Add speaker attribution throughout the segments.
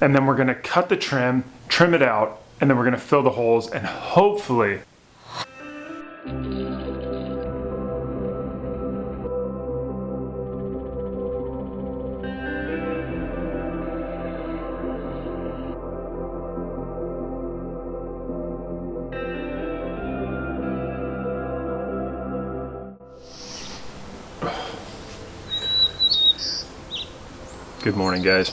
Speaker 1: and then we're gonna cut the trim it out, and then we're gonna fill the holes, and hopefully Good morning, guys.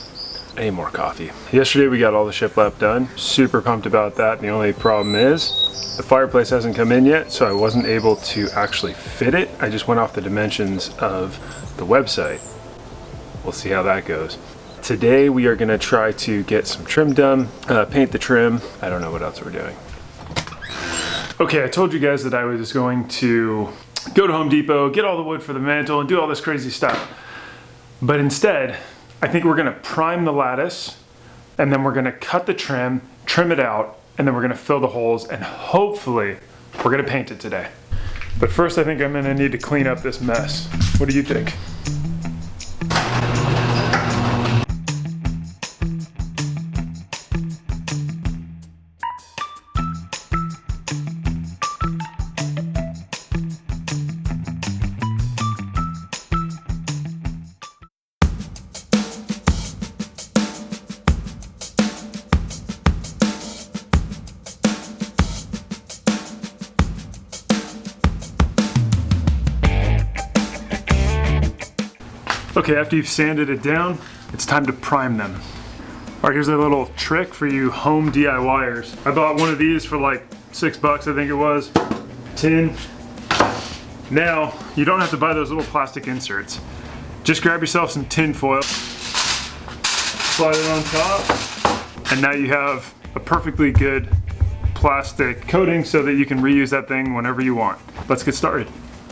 Speaker 1: I need more coffee. Yesterday we got all the shiplap done. Super pumped about that. The only problem is the fireplace hasn't come in yet, so I wasn't able to actually fit it. I just went off the dimensions of the website. We'll see how that goes. Today we are gonna try to get some trim done, paint the trim. I don't know what else we're doing. Okay, I told you guys that I was going to go to Home Depot, get all the wood for the mantle, and do all this crazy stuff. But instead, I think we're gonna prime the lattice, and then we're gonna cut the trim it out, and then we're gonna fill the holes, and hopefully we're gonna paint it today. But first I think I'm gonna need to clean up this mess. What do you think? Okay, after you've sanded it down, it's time to prime them. All right, here's a little trick for you home DIYers. I bought one of these for like $6, I think it was, tin. Now, you don't have to buy those little plastic inserts. Just grab yourself some tin foil, slide it on top, and now you have a perfectly good plastic coating so that you can reuse that thing whenever you want. Let's get started.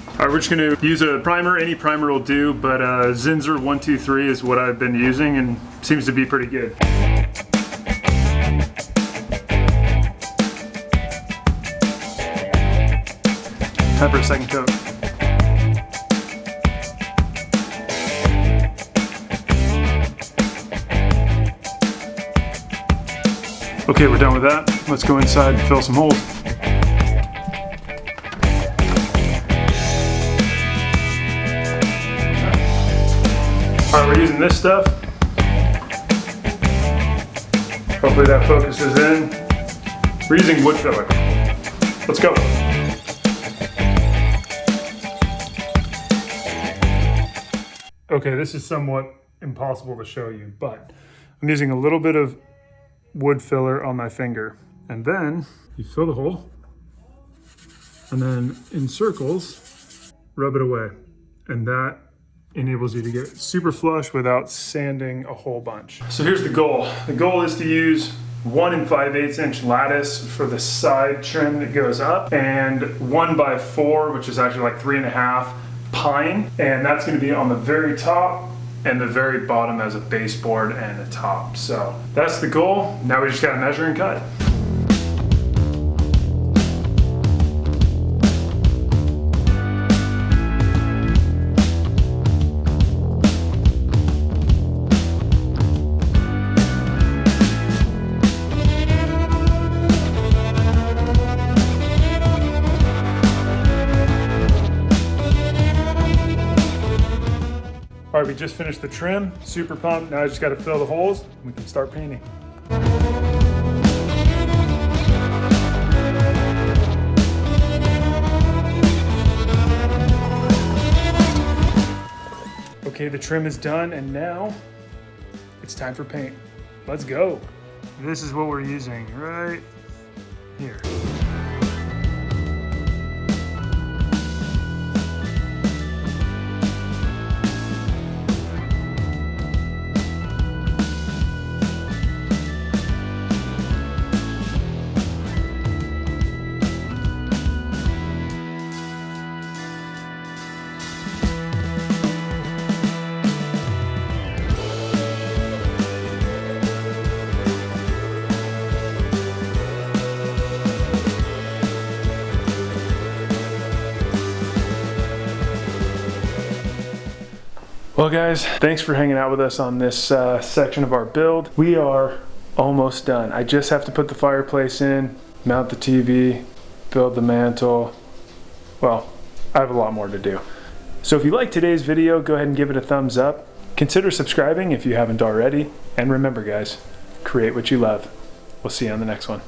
Speaker 1: All right, we're just gonna use a primer. Any primer will do, but Zinsser 123 is what I've been using and seems to be pretty good. Time for a second coat. Okay, we're done with that. Let's go inside and fill some holes. Alright, we're using this stuff. Hopefully that focuses in. We're using wood filler. Let's go. Okay, this is somewhat impossible to show you, but I'm using a little bit of wood filler on my finger. And then you fill the hole, and then in circles, rub it away. And that enables you to get super flush without sanding a whole bunch. So here's the goal. The goal is to use 1 5/8 inch lattice for the side trim that goes up, and 1x4, which is actually like 3.5 pine, and that's gonna be on the very top and the very bottom as a baseboard and a top. So that's the goal. Now we just gotta measure and cut. All right, we just finished the trim, super pumped. Now I just gotta fill the holes and we can start painting. Okay, the trim is done, and now it's time for paint. Let's go. This is what we're using right here. Well guys, thanks for hanging out with us on this section of our build. We are almost done. I just have to put the fireplace in, mount the TV, build the mantle. Well, I have a lot more to do. So if you liked today's video, go ahead and give it a thumbs up. Consider subscribing if you haven't already. And remember guys, create what you love. We'll see you on the next one.